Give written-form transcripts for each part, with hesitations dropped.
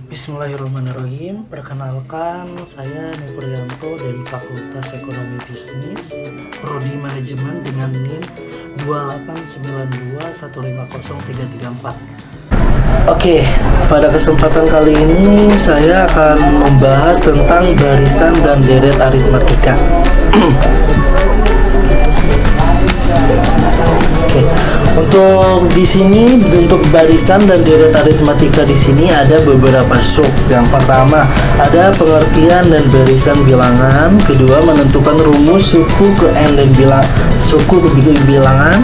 Bismillahirrahmanirrahim. Perkenalkan, saya Nipuryanto dari Fakultas Ekonomi Bisnis, Prodi Manajemen dengan NIM 289215034. Oke, pada kesempatan kali ini saya akan membahas tentang barisan dan deret aritmatika. Oke, untuk di sini untuk barisan dan deret aritmatika di sini ada beberapa sub. Yang pertama ada pengertian dan barisan bilangan. Kedua menentukan rumus suku ke n dan suku ke bilangan.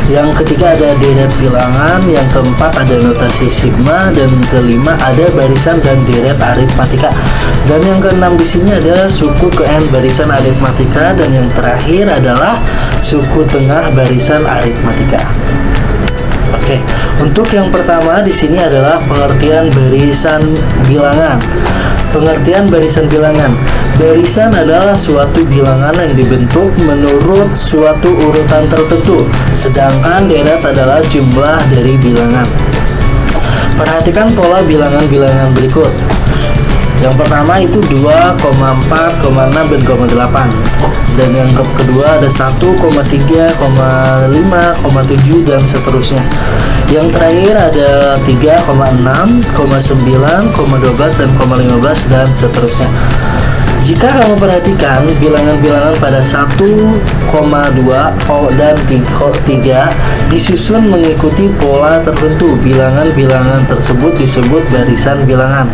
Yang ketiga ada deret bilangan. Yang keempat ada notasi sigma. Dan kelima ada barisan dan deret aritmatika. Dan yang keenam di sini ada suku ke n barisan aritmatika. Dan yang terakhir adalah suku tengah barisan aritmatika. Oke, untuk yang pertama di sini adalah pengertian barisan bilangan. Pengertian barisan bilangan. Barisan adalah suatu bilangan yang dibentuk menurut suatu urutan tertentu, sedangkan deret adalah jumlah dari bilangan. Perhatikan pola bilangan-bilangan berikut. Yang pertama itu 2, 4, 6, dan 8. Dan yang kedua ada 1, 3, 5, 7 dan seterusnya. Yang terakhir ada 3, 6, 9, 12 dan 15 dan seterusnya. Jika kamu perhatikan bilangan-bilangan pada 1, 2 dan 3 disusun mengikuti pola tertentu. Bilangan-bilangan tersebut disebut barisan bilangan.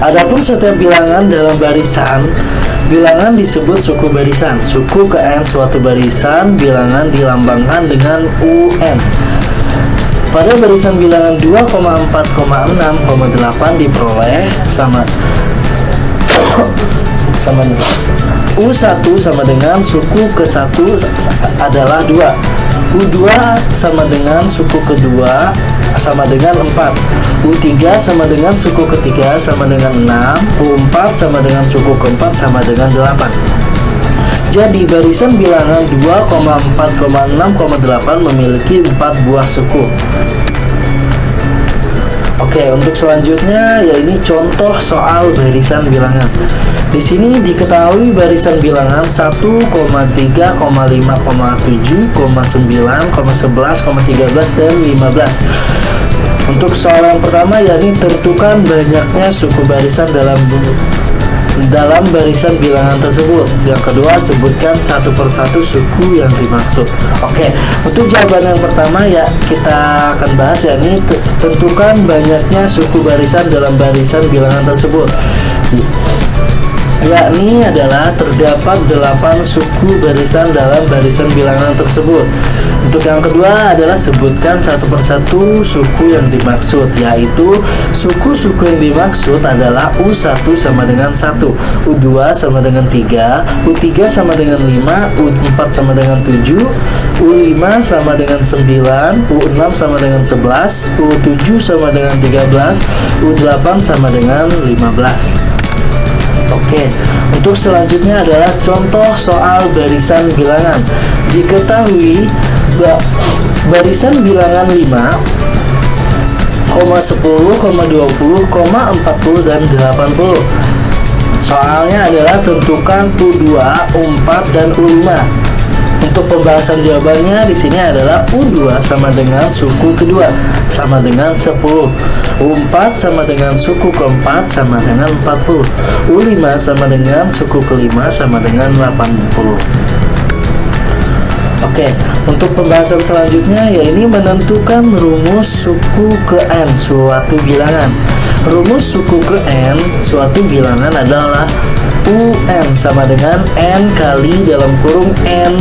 Adapun setiap bilangan dalam barisan bilangan disebut suku barisan. Suku ke n suatu barisan bilangan dilambangkan dengan UN. Pada barisan bilangan 2, 4, 6, 8 diperoleh sama nih. U1 sama dengan suku ke 1 adalah 2. U2 sama dengan suku kedua sama dengan 4. U3 sama dengan suku ketiga sama dengan 6. U4 sama dengan suku keempat sama dengan 8. Jadi barisan bilangan 2, 4, 6, 8 memiliki 4 buah suku. Oke, untuk selanjutnya yaitu contoh soal barisan bilangan. Di sini diketahui barisan bilangan 1, 3, 5, 7, 9, 11, 13 dan 15. Untuk soal yang pertama yakni tentukan banyaknya suku barisan dalam barisan bilangan tersebut. Yang kedua, sebutkan satu persatu suku yang dimaksud. Oke, untuk jawaban yang pertama ya kita akan bahas yakni tentukan banyaknya suku barisan dalam barisan bilangan tersebut. Yakni adalah terdapat 8 suku barisan dalam barisan bilangan tersebut. Untuk yang kedua adalah sebutkan satu persatu suku yang dimaksud, yaitu suku-suku yang dimaksud adalah U1 sama dengan 1, U2 sama dengan 3, U3 sama dengan 5, U4 sama dengan 7, U5 sama dengan 9, U6 sama dengan 11, U7 sama dengan 13, U8 sama dengan 15. Oke, untuk selanjutnya adalah contoh soal barisan bilangan. Diketahui barisan bilangan 5, 10, 20, 40 dan 80. Soalnya adalah tentukan U2, U4 dan U5. Untuk pembahasan jawabannya di sini adalah U2 sama dengan suku kedua sama dengan 10, U4 sama dengan suku keempat sama dengan 40, U5 sama dengan suku kelima sama dengan 80. Oke, untuk pembahasan selanjutnya yaitu menentukan rumus suku ke n suatu bilangan. Rumus suku ke n suatu bilangan adalah UN sama dengan N kali dalam kurung N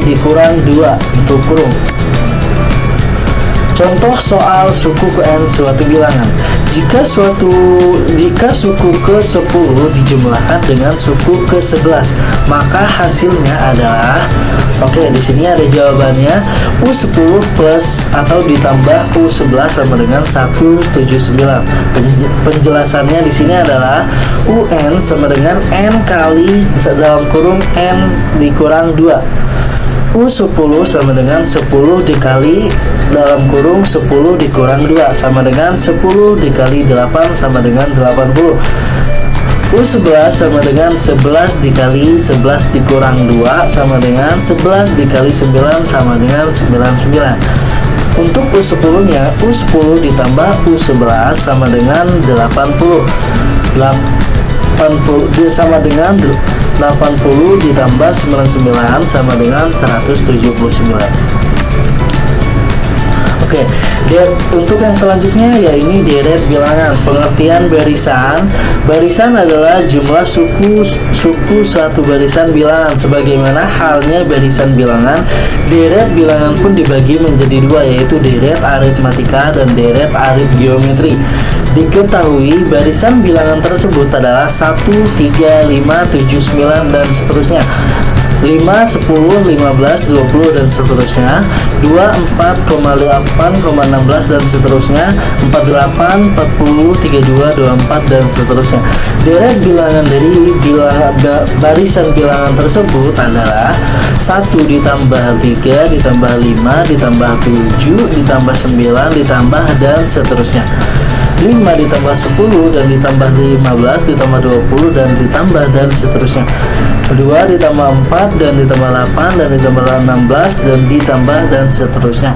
dikurang 2 tutup kurung. Contoh soal suku ke n suatu bilangan. Jika suku ke 10 dijumlahkan dengan suku ke 11, maka hasilnya adalah di sini ada jawabannya U10 plus atau ditambah U11 sama dengan 179. Penjelasannya di sini adalah UN sama dengan N kali dalam kurung N dikurang 2. U10 sama dengan 10 dikali dalam kurung 10 dikurang 2 sama dengan 10 dikali 8 sama dengan 80. U11 sama dengan 11 dikali 11 dikurang 2 sama dengan 11 dikali 9 sama dengan 99. Untuk U10 nya, U10 ditambah U11 sama dengan 80 sama dengan 80 ditambah 99 sama dengan 179. Oke, untuk yang selanjutnya ya ini deret bilangan. Pengertian barisan. Barisan adalah jumlah suku suatu barisan bilangan. Sebagaimana halnya barisan bilangan, deret bilangan pun dibagi menjadi dua, yaitu deret aritmatika dan deret aritgeometri. Diketahui barisan bilangan tersebut adalah 1, 3, 5, 7, 9 dan seterusnya, 5, 10, 15, 20 dan seterusnya, 2, 4, 8, 16 dan seterusnya, 48, 40, 32, 24 dan seterusnya. Deret bilangan dari barisan bilangan tersebut adalah 1 ditambah 3 ditambah 5 ditambah 7 ditambah 9 ditambah dan seterusnya. 5 ditambah 10 dan ditambah 15 ditambah 20 dan ditambah dan seterusnya. 2 ditambah 4 dan ditambah 8 dan ditambah 16 dan ditambah dan seterusnya.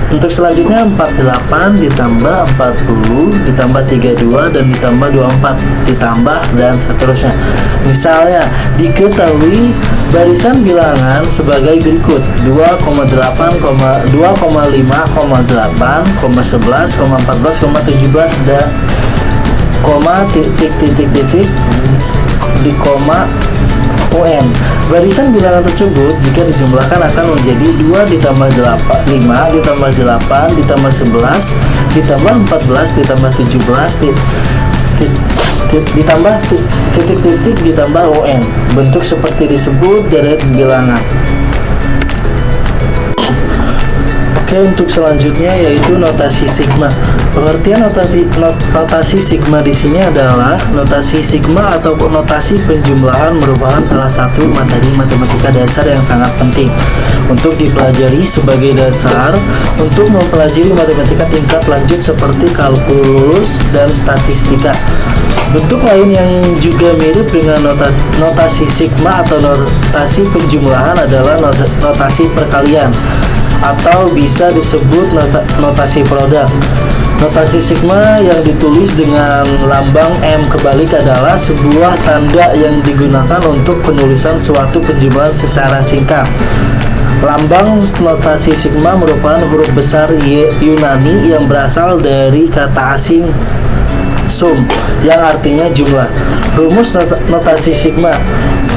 Untuk selanjutnya 48 ditambah 40 ditambah 32 dan ditambah 24 ditambah dan seterusnya. Misalnya, diketahui barisan bilangan sebagai berikut: 2,8, 2,5,8, 11, 14, 17 dan titik di koma UN. Barisan bilangan tersebut jika dijumlahkan akan menjadi 2 ditambah 5 ditambah 8 ditambah 11 ditambah 14 ditambah 17 ditambah titik ditambah UN. Bentuk seperti disebut deret bilangan. Oke, untuk selanjutnya yaitu notasi sigma. Pengertian notasi sigma di sini adalah notasi sigma atau notasi penjumlahan merupakan salah satu materi matematika dasar yang sangat penting untuk dipelajari sebagai dasar untuk mempelajari matematika tingkat lanjut seperti kalkulus dan statistika. Bentuk lain yang juga mirip dengan notasi sigma atau notasi penjumlahan adalah notasi perkalian, atau bisa disebut notasi produk. Notasi sigma yang ditulis dengan lambang M kebalik adalah sebuah tanda yang digunakan untuk penulisan suatu penjumlahan secara singkat. Lambang notasi sigma merupakan huruf besar Yunani yang berasal dari kata asing sum yang artinya jumlah. Rumus notasi sigma.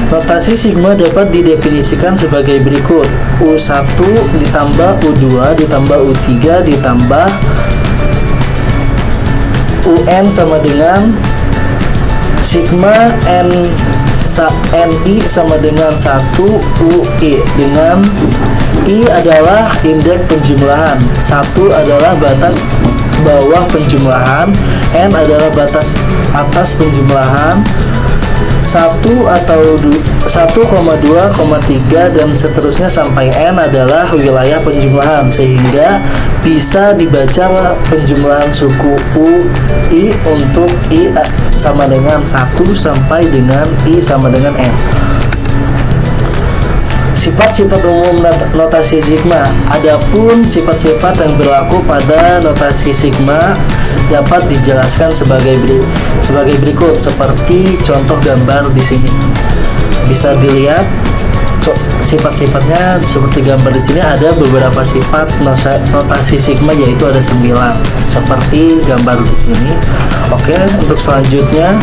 Notasi sigma dapat didefinisikan sebagai berikut: U1 ditambah U2 ditambah U3 ditambah UN sama dengan sigma NI sama dengan 1 UI, dengan I adalah indeks penjumlahan, 1 adalah batas bawah penjumlahan, N adalah batas atas penjumlahan, 1 atau 1,2,3 dan seterusnya sampai N adalah wilayah penjumlahan, sehingga bisa dibaca penjumlahan suku UI untuk I sama dengan 1 sampai dengan I sama dengan N. Sifat-sifat umum notasi sigma. Adapun sifat-sifat yang berlaku pada notasi sigma dapat dijelaskan sebagai berikut, seperti contoh gambar di sini. Bisa dilihat sifat-sifatnya seperti gambar di sini. Ada beberapa sifat notasi sigma, yaitu ada 9 seperti gambar di sini. Oke, untuk selanjutnya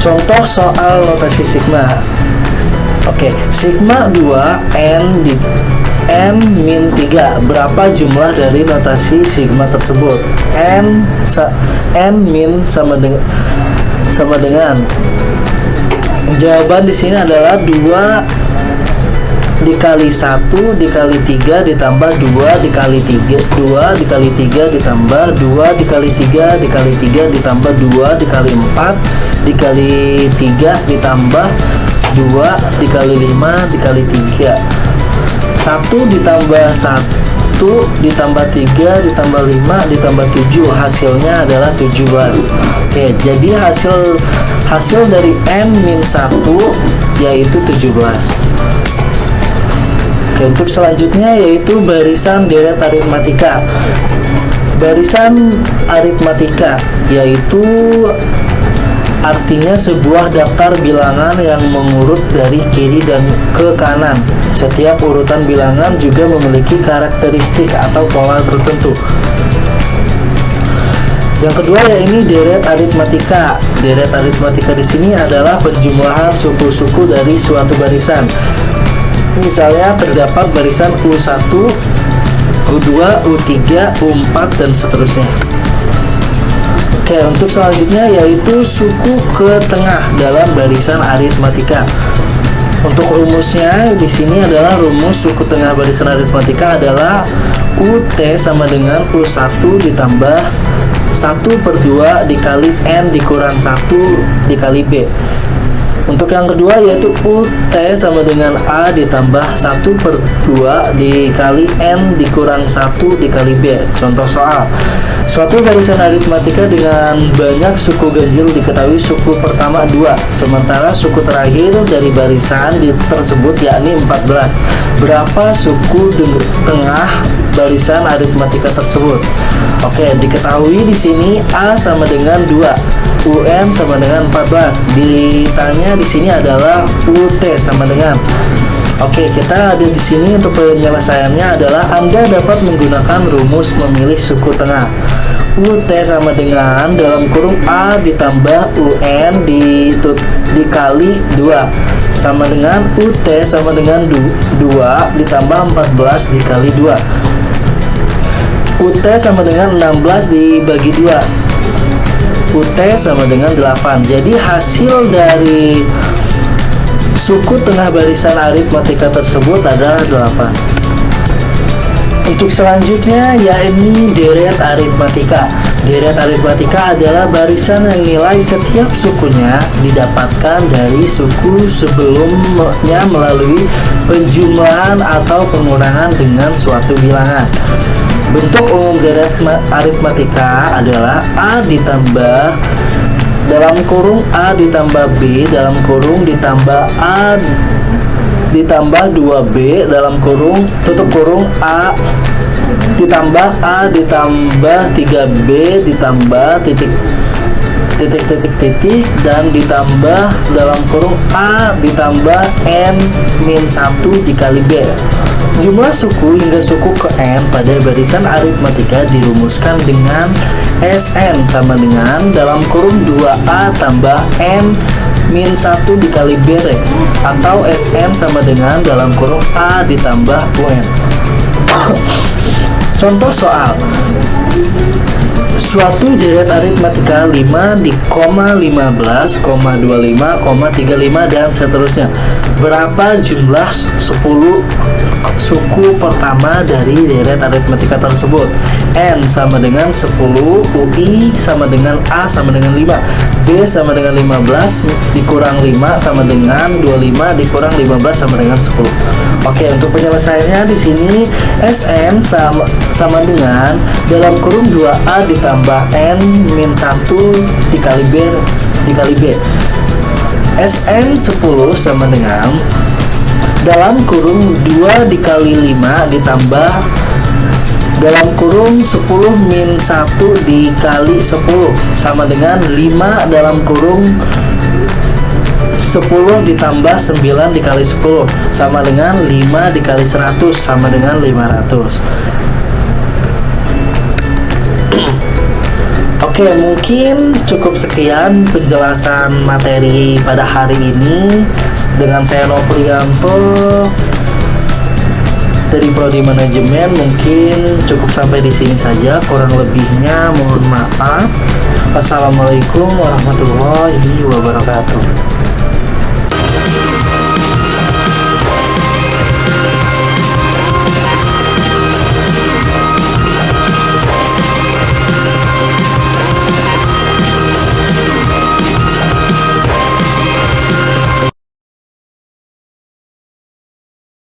contoh soal notasi sigma. Oke, sigma 2 N min 3. Berapa jumlah dari notasi sigma tersebut? N min sama dengan jawaban di sini adalah 2 dikali 1 dikali 3 ditambah 2 dikali 3, 2 dikali 3 ditambah 2 dikali 3 dikali 3 ditambah 2 dikali 4 dikali 3 ditambah 2 dikali 5 dikali 3. 1 ditambah 1 ditambah 3 ditambah 5 ditambah 7, hasilnya adalah 17. Oke, jadi hasil dari n-1 yaitu 17. Oke, untuk selanjutnya yaitu barisan deret aritmatika. Barisan aritmatika yaitu artinya sebuah daftar bilangan yang mengurut dari kiri dan ke kanan. Setiap urutan bilangan juga memiliki karakteristik atau pola tertentu. Yang kedua yaitu deret aritmatika. Deret aritmatika di sini adalah penjumlahan suku-suku dari suatu barisan. Misalnya terdapat barisan U1, U2, U3, U4 dan seterusnya. Oke, untuk selanjutnya yaitu suku ke tengah dalam barisan aritmatika. Untuk rumusnya di sini adalah rumus suku tengah barisan aritmatika adalah UT sama dengan U1 ditambah 1/2 dikali N dikurang 1 dikali B. Untuk yang kedua yaitu UT sama dengan A ditambah 1/2 dikali N dikurang 1 dikali B. Contoh soal. Suatu barisan aritmatika dengan banyak suku ganjil diketahui suku pertama 2, sementara suku terakhir dari barisan tersebut yakni 14. Berapa suku tengah barisan aritmatika tersebut? Oke, diketahui di sini A sama dengan 2, UN sama dengan 14. Ditanya di sini adalah UT sama dengan. Oke, kita ada di sini untuk penyelesaiannya adalah Anda dapat menggunakan rumus memilih suku tengah. UT sama dengan dalam kurung A ditambah UN dikali 2 sama dengan UT sama dengan 2 ditambah 14 dikali 2. UT sama dengan 16 dibagi 2. UT sama dengan 8. Jadi hasil dari suku tengah barisan aritmatika tersebut adalah 8. Untuk selanjutnya yaitu deret aritmatika. Deret aritmatika adalah barisan yang nilai setiap sukunya didapatkan dari suku sebelumnya melalui penjumlahan atau pengurangan dengan suatu bilangan. Bentuk umum deret aritmatika adalah A ditambah dalam kurung A ditambah B dalam kurung ditambah A ditambah 2B dalam kurung tutup kurung A ditambah A ditambah 3B ditambah titik dan ditambah dalam kurung A ditambah N-1 dikali B. Jumlah suku hingga suku ke N pada barisan aritmatika dirumuskan dengan Sn sama dengan dalam kurung 2A tambah N-1 dikali B atau Sn sama dengan dalam kurung A ditambah UN. Contoh soal. Suatu deret aritmatika 5 di koma 15, koma 25, koma 35 dan seterusnya. Berapa jumlah 10 suku pertama dari deret aritmatika tersebut? N sama dengan 10, UI sama dengan A sama dengan 5, B sama dengan 15 dikurang 5 sama dengan 25 dikurang 15 sama dengan 10. Oke, untuk penyelesaiannya di sini Sn sama dengan dalam kurung 2A ditambah N-1 dikali B. Sn 10 sama dengan dalam kurung 2 dikali 5 ditambah dalam kurung 10 min 1 dikali 10 sama dengan 5 dalam kurung 10 ditambah 9 dikali 10 sama dengan 5 dikali 100 sama dengan 500. Oke, mungkin cukup sekian penjelasan materi pada hari ini dengan saya Noprianto dari Prodi Manajemen. Mungkin cukup sampai di sini saja, kurang lebihnya mohon maaf. Wassalamualaikum warahmatullahi wabarakatuh.